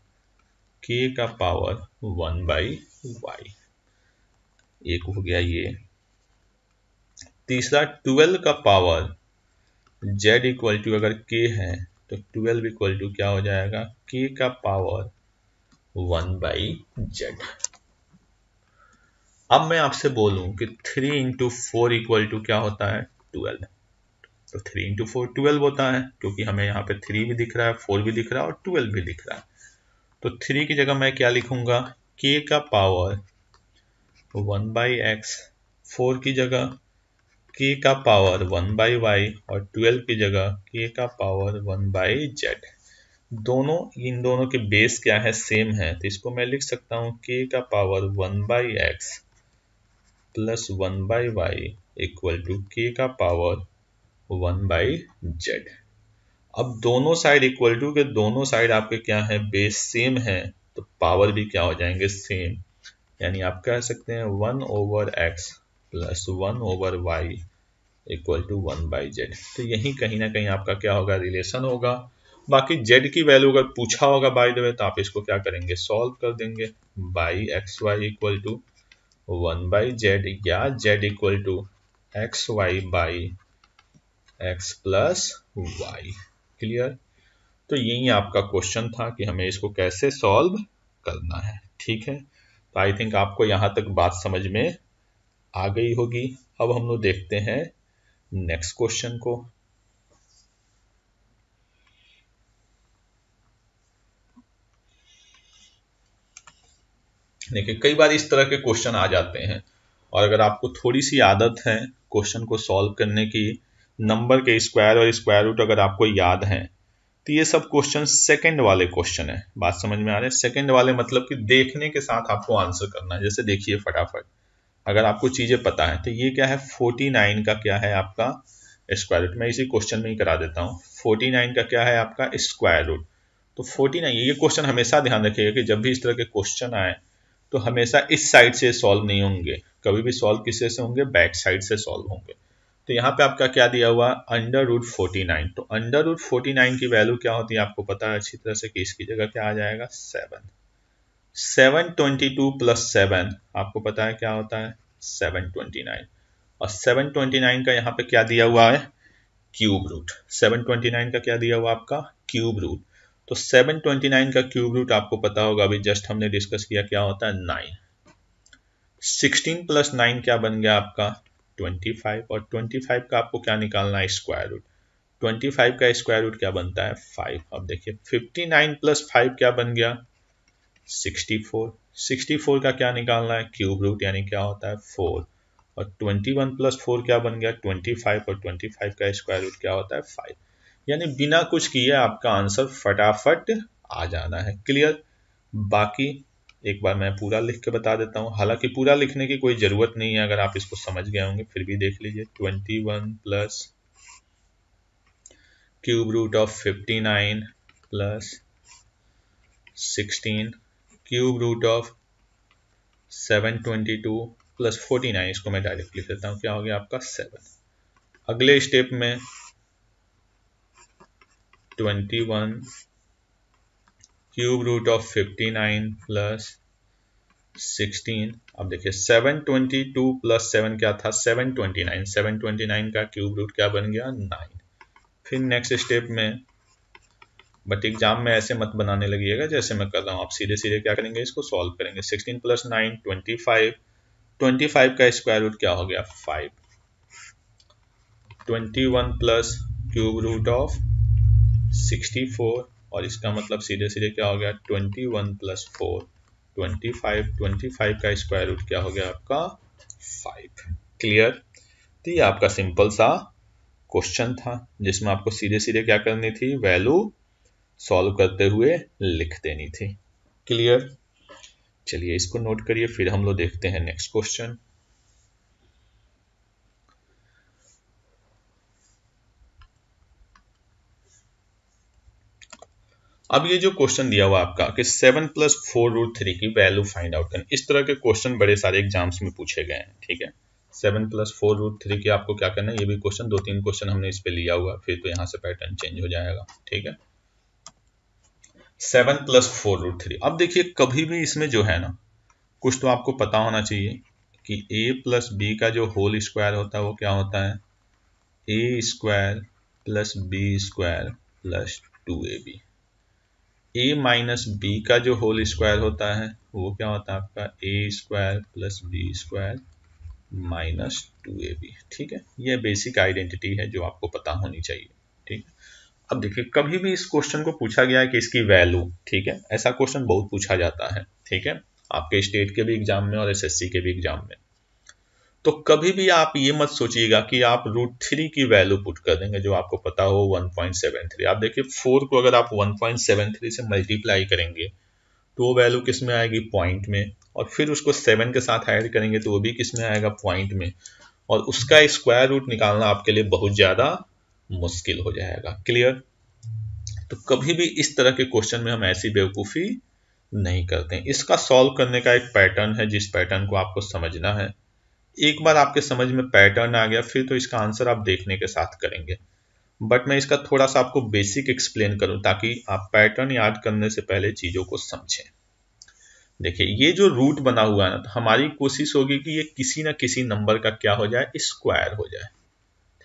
k का पावर 1/y। एक हो गया ये। तीसरा, 12 का पावर z इक्वल टू अगर k है तो 12 इक्वल टू क्या हो जाएगा, k का पावर 1/z। अब मैं आपसे बोलूं कि 3 इंटू 4 इक्वल टू क्या होता है 12, तो 3 इंटू 4 12 होता है, क्योंकि हमें यहाँ पे 3 भी दिख रहा है, 4 भी दिख रहा है और 12 भी दिख रहा है। तो 3 की जगह मैं क्या लिखूंगा k का पावर 1 बाई एक्स, 4 की जगह k का पावर 1 बाई वाई और 12 की जगह k का पावर 1 बाई जेड। दोनों, इन दोनों के बेस क्या है सेम है, तो इसको मैं लिख सकता हूँ k का power 1 by x plus 1 by Y equal to k का पावर 1 बाई जेड। अब दोनों साइड इक्वल टू के दोनों साइड आपके क्या है बेस सेम है, तो पावर भी क्या हो जाएंगे सेम, यानी आप कह सकते हैं 1 over X plus 1 over Y equal to 1 by Z. तो यही कहीं ना कहीं आपका क्या होगा रिलेशन होगा। बाकी जेड की वैल्यू अगर पूछा होगा बाय द वे तो आप इसको क्या करेंगे सॉल्व कर देंगे, by x y equal to 1 by z या z equal to x y by x plus y. Clear? तो यही आपका क्वेश्चन था कि हमें इसको कैसे सॉल्व करना है। ठीक है, तो आई थिंक आपको यहां तक बात समझ में आ गई होगी। अब हम लोग देखते हैं नेक्स्ट क्वेश्चन को। देखिए कई बार इस तरह के क्वेश्चन आ जाते हैं, और अगर आपको थोड़ी सी आदत है क्वेश्चन को सॉल्व करने की, नंबर के स्क्वायर और स्क्वायर रूट अगर आपको याद है, तो ये सब क्वेश्चन सेकंड वाले क्वेश्चन है। बात समझ में आ रहा है? सेकंड वाले मतलब कि देखने के साथ आपको आंसर करना है। जैसे देखिए फटाफट, अगर आपको चीजें पता है तो ये क्या है 49 का क्या है आपका स्क्वायर रूट, मैं इसी क्वेश्चन में ही करा देता हूँ। 49 का क्या है आपका स्क्वायर रूट, तो 49, ये क्वेश्चन हमेशा ध्यान रखिएगा कि जब भी इस तरह के क्वेश्चन आए तो हमेशा इस साइड से सॉल्व नहीं होंगे, कभी भी सॉल्व किससे से होंगे बैक साइड से सॉल्व होंगे। तो यहाँ पे आपका क्या दिया हुआ अंडर रूट 49, तो अंडर रूट 49 की वैल्यू क्या होती है आपको पता है अच्छी तरह से कि इसकी जगह क्या आ जाएगा 7। 722 प्लस 7 आपको पता है क्या होता है 729, और 729 का यहाँ पे क्या दिया हुआ है क्यूब रूट। 729 का क्या दिया हुआ आपका क्यूब रूट, तो 729 का क्यूब रूट आपको पता होगा, अभी जस्ट हमने डिस्कस किया क्या होता है 9। 16 प्लस 9 क्या बन गया आपका 25, और 25 का आपको क्या निकालना है स्क्वायर रूट। 25 का स्क्वायर रूट क्या बनता है 5। अब देखिए 59 प्लस 5 क्या बन गया 64। 64 का क्या निकालना है क्यूब रूट, यानी क्या होता है 4, और 21 प्लस 4 क्या बन गया 25, और 25 का स्क्वायर रूट क्या होता है 5। यानी बिना कुछ किए आपका आंसर फटाफट आ जाना है। क्लियर? बाकी एक बार मैं पूरा लिख के बता देता हूँ, हालांकि पूरा लिखने की कोई ज़रूरत नहीं है अगर आप इसको समझ गए होंगे, फिर भी देख लीजिए 21 plus cube root of 59 plus 16 cube root of 722 plus 49, इसको मैं डायरेक्ट लिख देता हूँ क्या हो गया आपका 7। अगले स्टेप में 21 क्यूब रूट ऑफ 59 प्लस 16। अब देखिए 722 प्लस 7 क्या था 729, 729 का क्यूब रूट क्या बन गया 9। फिर नेक्स्ट स्टेप में, बट एग्जाम में ऐसे मत बनाने लगिएगा जैसे मैं कर रहा हूँ, आप सीधे सीधे क्या करेंगे इसको सॉल्व करेंगे। 16 प्लस 9 25, 25 का स्क्वायर रूट क्या हो गया 5। 21 प्लस क्यूब रूट ऑफ 64, और इसका मतलब सीधे सीधे क्या हो गया 21 प्लस 4 25, 25 का स्क्वायर रूट क्या हो गया आपका 5। क्लियर? तो ये आपका सिंपल सा क्वेश्चन था जिसमें आपको सीधे सीधे क्या करनी थी वैल्यू सॉल्व करते हुए लिख देनी थी। क्लियर? चलिए इसको नोट करिए, फिर हम लोग देखते हैं नेक्स्ट क्वेश्चन। अब ये जो क्वेश्चन दिया हुआ आपका कि 7 प्लस 4 रूट 3 की वैल्यू फाइंड आउट करनी, इस तरह के क्वेश्चन बड़े सारे एग्जाम्स में पूछे गए हैं। ठीक है, 7 प्लस 4 रूट 3 की आपको क्या करना है, ये भी क्वेश्चन 2-3 क्वेश्चन हमने इस पे लिया हुआ, फिर तो यहाँ से पैटर्न चेंज हो जाएगा। ठीक है, 7 प्लस 4 रूट 3। अब देखिए कभी भी इसमें जो है ना कुछ तो आपको पता होना चाहिए कि a प्लस बी का जो होल स्क्वायर होता है वो क्या होता है a square plus B square plus 2ab। A minus B का जो होल स्क्वायर होता है वो क्या होता है आपका a square plus B square minus 2ab। ठीक है, ये बेसिक आइडेंटिटी है जो आपको पता होनी चाहिए। ठीक है, अब देखिए कभी भी इस क्वेश्चन को पूछा गया है कि इसकी वैल्यू, ठीक है, ऐसा क्वेश्चन बहुत पूछा जाता है। ठीक है, आपके स्टेट के भी एग्जाम में और एसएससी के भी एग्जाम में। तो कभी भी आप ये मत सोचिएगा कि आप √3 की वैल्यू पुट कर देंगे जो आपको पता हो 1.73। आप देखिए 4 को अगर आप 1.73 से मल्टीप्लाई करेंगे तो वो वैल्यू किस में आएगी, पॉइंट में, और फिर उसको 7 के साथ ऐड करेंगे तो वो भी किस में आएगा, पॉइंट में, और उसका स्क्वायर रूट निकालना आपके लिए बहुत ज्यादा मुश्किल हो जाएगा। क्लियर? तो कभी भी इस तरह के क्वेश्चन में हम ऐसी बेवकूफ़ी नहीं करते हैं। इसका सॉल्व करने का एक पैटर्न है जिस पैटर्न को आपको समझना है। एक बार आपके समझ में पैटर्न आ गया फिर तो इसका आंसर आप देखने के साथ करेंगे, बट मैं इसका थोड़ा सा आपको बेसिक एक्सप्लेन करूं ताकि आप पैटर्न याद करने से पहले चीज़ों को समझें। देखिए ये जो रूट बना हुआ है ना, तो हमारी कोशिश होगी कि ये किसी ना किसी नंबर का क्या हो जाए, स्क्वायर हो जाए।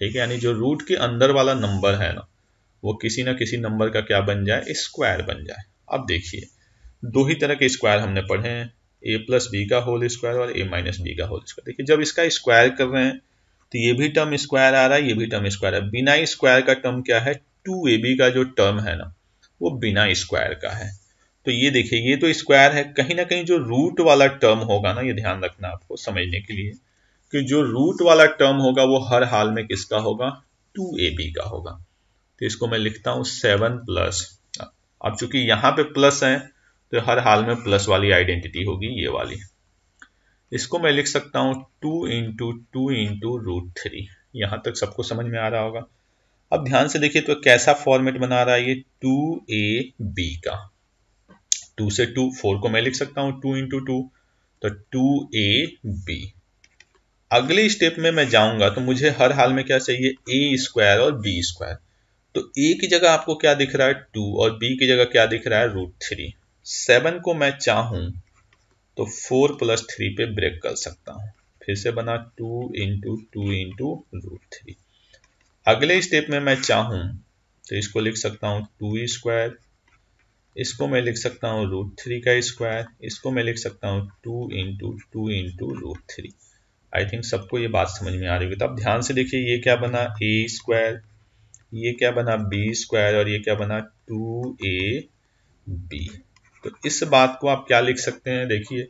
ठीक है, यानी जो रूट के अंदर वाला नंबर है ना वो किसी ना किसी नंबर का क्या बन जाए, स्क्वायर बन जाए। अब देखिए दो ही तरह के स्क्वायर हमने पढ़े हैं, ए प्लस बी का होल स्क्वायर और ए माइनस बी का होल स्क्वायर। देखिए जब इसका स्क्वायर कर रहे हैं तो ये भी टर्म स्क्वायर आ रहा है, ये भी टर्म स्क्वायर है। बिना स्क्वायर का टर्म क्या है, 2ab का जो टर्म है ना वो बिना स्क्वायर का है। तो ये देखिए ये तो स्क्वायर है, कहीं ना कहीं जो रूट वाला टर्म होगा ना, ये ध्यान रखना आपको समझने के लिए कि जो रूट वाला टर्म होगा वो हर हाल में किसका होगा, 2ab का होगा। तो इसको मैं लिखता हूं 7 प्लस, अब चूंकि यहां पे प्लस है तो हर हाल में प्लस वाली आइडेंटिटी होगी ये वाली। इसको मैं लिख सकता हूं 2 इंटू 2 इंटू √3। यहां तक सबको समझ में आ रहा होगा। अब ध्यान से देखिए तो कैसा फॉर्मेट बना रहा है ये, 2ab का, 2 से 2, 4 को मैं लिख सकता हूं 2 इंटू 2, तो 2ab। अगले स्टेप में मैं जाऊंगा तो मुझे हर हाल में क्या चाहिए, ए स्क्वायर और बी स्क्वायर। तो ए की जगह आपको क्या दिख रहा है, 2, और बी की जगह क्या दिख रहा है, √3। 7 को मैं चाहूं तो 4 प्लस 3 पे ब्रेक कर सकता हूं, फिर से बना 2 इंटू 2 इंटू √3। अगले स्टेप में मैं चाहूं तो इसको लिख सकता हूं 2 स्क्वायर, इसको मैं लिख सकता हूं √3 का स्क्वायर, इसको मैं लिख सकता हूं 2 इंटू 2 इंटू √3। आई थिंक सबको ये बात समझ में आ रही होगी। तो अब ध्यान से देखिए ये क्या बना, ए स्क्वायर, ये क्या बना, बी स्क्वायर, और ये क्या बना, 2ab। तो इस बात को आप क्या लिख सकते हैं, देखिए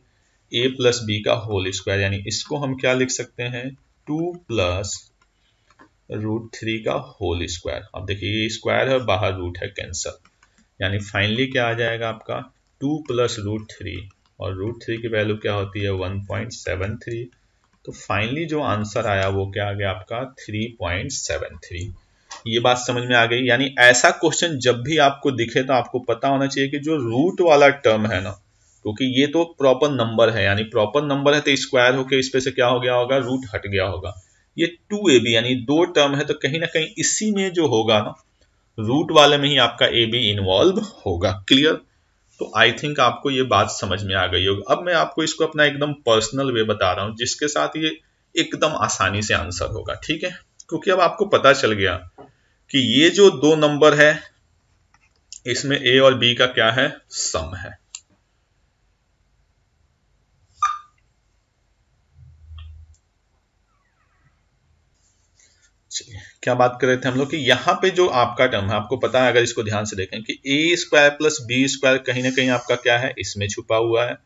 a प्लस बी का होल स्क्वायर, यानी इसको हम क्या लिख सकते हैं, 2 प्लस √3 का होल स्क्वायर। अब देखिए ये स्क्वायर है, बाहर रूट है, कैंसल, यानी फाइनली क्या आ जाएगा आपका 2 प्लस √3, और √3 की वैल्यू क्या होती है, 1.73। तो फाइनली जो आंसर आया वो क्या आ गया आपका, 3.73। ये बात समझ में आ गई। यानी ऐसा क्वेश्चन जब भी आपको दिखे तो आपको पता होना चाहिए कि जो रूट वाला टर्म है ना, क्योंकि ये तो प्रॉपर नंबर है, यानी प्रॉपर नंबर है तो स्क्वायर होके इस पे से क्या हो गया होगा, रूट हट गया होगा। ये 2ab यानी दो टर्म है तो कहीं ना कहीं इसी में जो होगा ना, रूट वाले में ही आपका ab इन्वॉल्व होगा। क्लियर? तो आई थिंक आपको ये बात समझ में आ गई होगी। अब मैं आपको इसको अपना एकदम पर्सनल वे बता रहा हूं जिसके साथ ये एकदम आसानी से आंसर होगा। ठीक है, क्योंकि अब आपको पता चल गया कि ये जो दो नंबर है इसमें a और b का क्या है, सम है। चलिए क्या बात कर रहे थे हम लोग कि यहाँ पे जो आपका टर्म है, आपको पता है अगर इसको ध्यान से देखें कि a square plus B square कहीं ना कहीं आपका क्या है, इसमें छुपा हुआ है,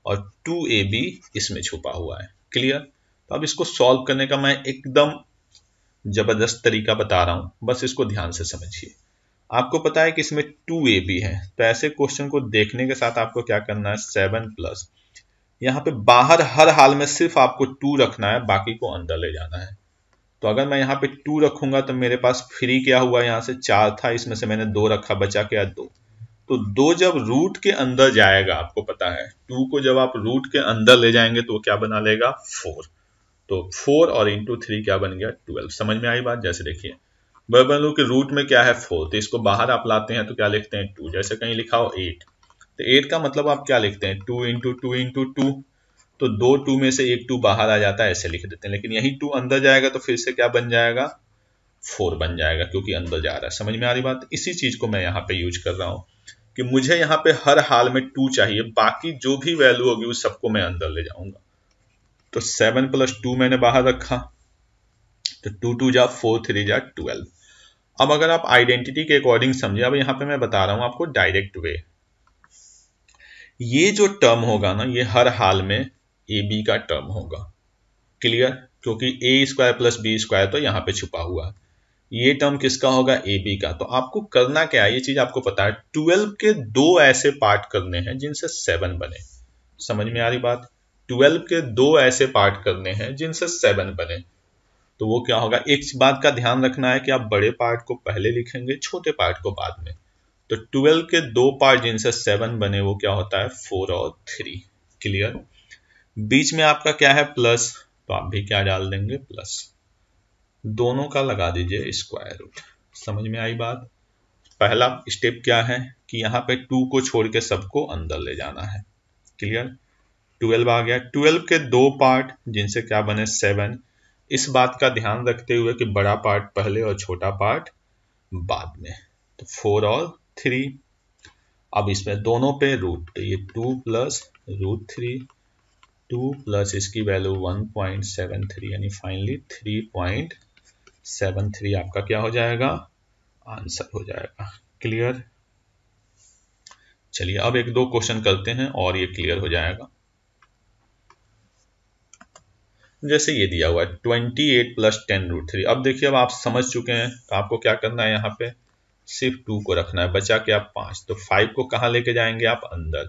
और 2ab इसमें छुपा हुआ है। क्लियर? तो अब इसको सॉल्व करने का मैं एकदम जबरदस्त तरीका बता रहा हूं, बस इसको ध्यान से समझिए। आपको पता है कि इसमें 2ab है, तो ऐसे क्वेश्चन को देखने के साथ आपको क्या करना है, 7 प्लस, यहाँ पे बाहर हर हाल में सिर्फ आपको 2 रखना है, बाकी को अंदर ले जाना है। तो अगर मैं यहाँ पे 2 रखूंगा तो मेरे पास फ्री क्या हुआ, यहाँ से 4 था, इसमें से मैंने 2 रखा, बचा क्या, 2। तो 2 जब रूट के अंदर जाएगा, आपको पता है 2 को जब आप रूट के अंदर ले जाएंगे तो वो क्या बना लेगा, 4। तो 4 और इंटू 3 क्या बन गया, 12। समझ में आई बात? जैसे देखिए बर्बन के रूट में क्या है, 4, तो इसको बाहर आप लाते हैं तो क्या लिखते हैं, 2। जैसे कहीं लिखा हो 8, तो 8 का मतलब आप क्या लिखते हैं, 2 इंटू 2 इंटू 2। तो दो 2 में से एक 2 बाहर आ जाता है, ऐसे लिख देते हैं। लेकिन यही 2 अंदर जाएगा तो फिर से क्या बन जाएगा, 4 बन जाएगा, क्योंकि अंदर जा रहा है। समझ में आ रही बात? इसी चीज को मैं यहाँ पे यूज कर रहा हूँ कि मुझे यहाँ पे हर हाल में 2 चाहिए, बाकी जो भी वैल्यू होगी उस सबको मैं अंदर ले जाऊंगा। तो 7 + 2 मैंने बाहर रखा, तो 2 2 जा 4 3 जा 12। अब अगर आप आइडेंटिटी के अकॉर्डिंग समझे, अब यहाँ पे मैं बता रहा हूं आपको डायरेक्ट वे। ये जो टर्म होगा ना, ये हर हाल में ए बी का टर्म होगा। क्लियर? क्योंकि a² + b² तो यहाँ पे छुपा हुआ है। ये टर्म किसका होगा? ए बी का। तो आपको करना क्या है, ये चीज आपको पता है, 12 के 2 ऐसे पार्ट करने हैं जिनसे 7 बने। समझ में आ रही बात? 12 के 2 ऐसे पार्ट करने हैं जिनसे 7 बने। तो वो क्या होगा, एक बात का ध्यान रखना है कि आप बड़े पार्ट को पहले लिखेंगे, छोटे पार्ट को बाद में। तो 12 के 2 पार्ट जिनसे 7 बने वो क्या होता है? 4 और 3। क्लियर? बीच में आपका क्या है? प्लस, तो आप भी क्या डाल देंगे? प्लस। दोनों का लगा दीजिए स्क्वायर रूट। समझ में आई बात? पहला स्टेप क्या है कि यहाँ पे 2 को छोड़ के सबको अंदर ले जाना है। क्लियर? 12 आ गया। 12 के 2 पार्ट जिनसे क्या बने? 7। इस बात का ध्यान रखते हुए कि बड़ा पार्ट पहले और छोटा पार्ट बाद में। तो 4 और 3। अब इसमें दोनों पे रूट, तो ये 2 + √3, 2 प्लस इसकी वैल्यू 1.73, यानी फाइनली 3.73 आपका क्या हो जाएगा? आंसर हो जाएगा। क्लियर? चलिए अब 1-2 क्वेश्चन करते हैं और ये क्लियर हो जाएगा। जैसे ये दिया हुआ है 28 + 10√3। अब देखिए, अब आप समझ चुके हैं, तो आपको क्या करना है, यहाँ पे सिर्फ 2 को रखना है, बचा क्या? 5। तो 5 को कहाँ लेके जाएंगे आप? अंदर।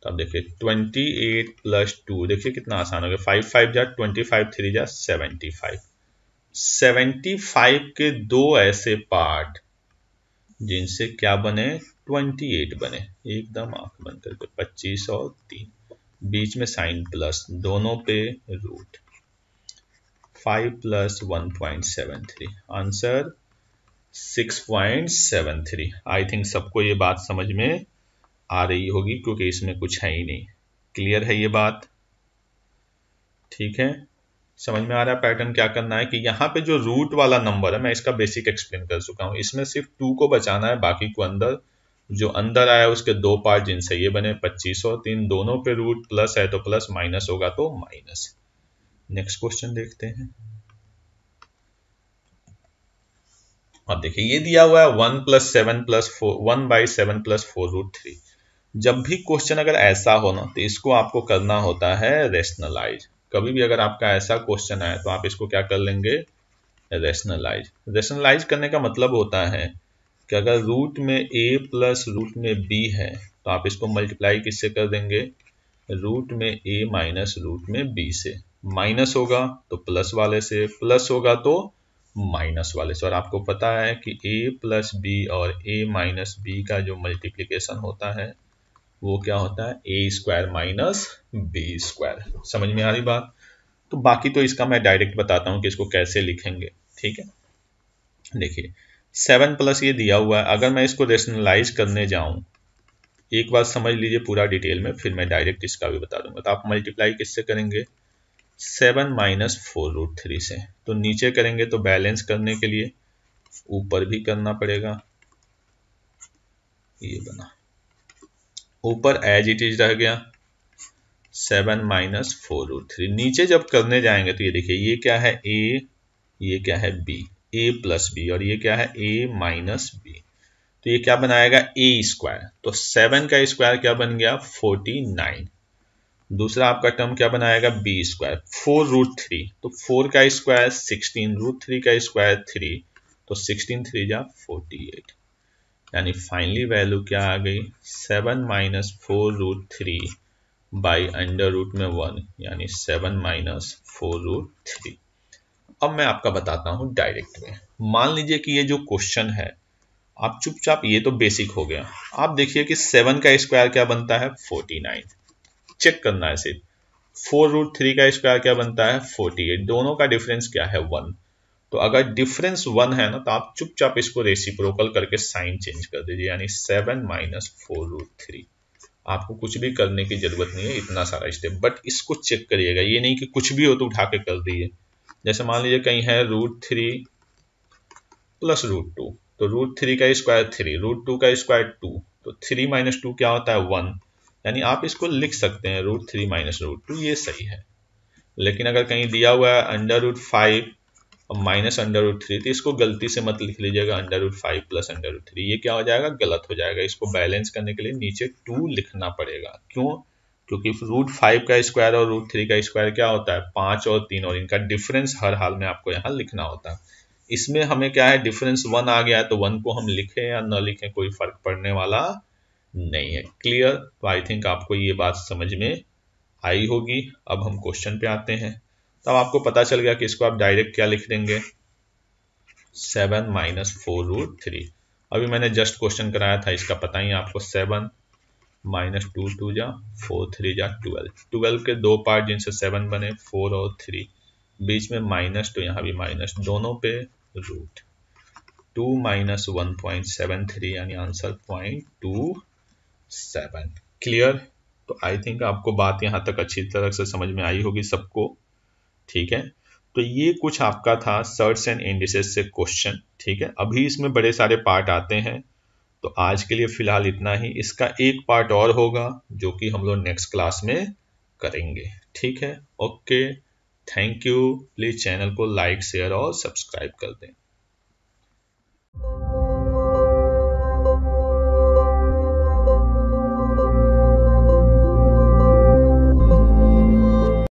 तो अब देखिए 28 + 2, देखिए कितना आसान हो गया। 5 5 जा 25, 3 जा 75। 75 के 2 ऐसे पार्ट जिनसे क्या बने? 28 बने। एकदम आंख बंद करके 25 और 3, बीच में साइन प्लस, दोनों पे रूट। 5 + 1.73, आंसर 6.73। आई थिंक सबको ये बात समझ में आ रही होगी, क्योंकि इसमें कुछ है ही नहीं। क्लियर है ये बात? ठीक है, समझ में आ रहा है पैटर्न क्या करना है कि यहाँ पे जो रूट वाला नंबर है, मैं इसका बेसिक एक्सप्लेन कर चुका हूँ। इसमें सिर्फ 2 को बचाना है, बाकी को अंदर। जो अंदर आया उसके 2 पार्ट जिनसे ये बने 25 और 3, दोनों पे रूट, प्लस है तो प्लस, माइनस होगा तो माइनस। नेक्स्ट क्वेश्चन देखते हैं। अब देखिए ये दिया हुआ है 1 + 7 + 4, 1/7 + 4√3। जब भी क्वेश्चन अगर ऐसा हो ना, तो इसको आपको करना होता है रेशनलाइज। कभी भी अगर आपका ऐसा क्वेश्चन आए तो आप इसको क्या कर लेंगे? रेशनलाइज। रेशनलाइज करने का मतलब होता है कि अगर रूट में a + रूट में b है, तो आप इसको मल्टीप्लाई किससे कर देंगे? रूट में a - रूट में b से। माइनस होगा तो प्लस वाले से, प्लस होगा तो माइनस वाले से। और आपको पता है कि a + b और a - b का जो मल्टीप्लिकेशन होता है वो क्या होता है? a² - b²। समझ में आ रही बात? तो बाकी तो इसका मैं डायरेक्ट बताता हूँ कि इसको कैसे लिखेंगे। ठीक है, देखिए 7 प्लस ये दिया हुआ है, अगर मैं इसको रेशनलाइज करने जाऊं, एक बात समझ लीजिए पूरा डिटेल में, फिर मैं डायरेक्ट इसका भी बता दूंगा। तो आप मल्टीप्लाई किससे करेंगे? 7 - 4√3 से। तो नीचे करेंगे तो बैलेंस करने के लिए ऊपर भी करना पड़ेगा, ये बना। ऊपर एज इट इज रह गया 7 - 4√3। नीचे जब करने जाएंगे तो ये देखिए, ये क्या है? a, ये क्या है? b, a + b, और ये क्या है? a - b। तो ये क्या बनाएगा? a²। तो 7 का स्क्वायर क्या बन गया? 49। दूसरा आपका टर्म क्या बनाएगा? b²। 4√3, तो 4 का स्क्वायर 16, √3 का स्क्वायर 3, तो 16 3 जा 48। यानी फाइनली वैल्यू क्या आ गई? 7 - 4√3 बाई √ में 1, यानी 7 - 4√3। अब मैं आपका बताता हूं डायरेक्ट में। मान लीजिए कि ये जो क्वेश्चन है, आप चुपचाप, ये तो बेसिक हो गया। आप देखिए कि 7 का स्क्वायर क्या बनता है? 49। चेक करना है सिर्फ। 4√3 का स्क्वायर क्या बनता है? 48। दोनों का डिफरेंस क्या है? 1। तो अगर डिफरेंस 1 है ना, तो आप चुपचाप इसको रेसिप्रोकल करके साइन चेंज कर दीजिए, यानी 7 - 4√3। आपको कुछ भी करने की जरूरत नहीं है, इतना सारा स्टेप। बट इसको चेक करिएगा, ये नहीं कि कुछ भी हो तो उठा के कर दिए। जैसे मान लीजिए कहीं है √3 + √2, तो √3 का स्क्वायर 3, √2 का स्क्वायर 2, तो 3 माइनस 2 क्या होता है 1, यानी आप इसको लिख सकते हैं √3 माइनस √2, ये सही है। लेकिन अगर कहीं दिया हुआ है √5 और माइनस √3, तो इसको गलती से मत लिख लीजिएगा √5 प्लस √3, ये क्या हो जाएगा, गलत हो जाएगा। इसको बैलेंस करने के लिए नीचे 2 लिखना पड़ेगा। क्यों? क्योंकि √5 का स्क्वायर और √3 का स्क्वायर क्या होता है 5 और 3, और इनका डिफरेंस हर हाल में आपको यहाँ लिखना होता है। इसमें हमें क्या है, डिफरेंस 1 आ गया है, तो 1 को हम लिखें या न लिखें कोई फर्क पड़ने वाला नहीं है। क्लियर? तो आई थिंक आपको ये बात समझ में आई होगी। अब हम क्वेश्चन पे आते हैं। तो अब आपको पता चल गया कि इसको आप डायरेक्ट क्या लिख देंगे, 7 माइनस 4√3। अभी मैंने जस्ट क्वेश्चन कराया था, इसका पता ही आपको, 7 माइनस 2 2 जा 4 3 जा 12, 12 के दो पार्ट जिनसे 7 बने, 4 और 3, बीच में माइनस, तो यहाँ भी माइनस, दोनों पे रूट, 2 माइनस 1.73 यानी आंसर 0.27। क्लियर? तो आई थिंक आपको बात यहाँ तक अच्छी तरह से समझ में आई होगी सबको। ठीक है, तो ये कुछ आपका था सर्ट्स एंड इंडिसेस से क्वेश्चन। ठीक है, अभी इसमें बड़े सारे पार्ट आते हैं, तो आज के लिए फिलहाल इतना ही। इसका एक पार्ट और होगा जो कि हम लोग नेक्स्ट क्लास में करेंगे। ठीक है, okay, thank you. Please channel को लाइक, शेयर और सब्सक्राइब कर दें।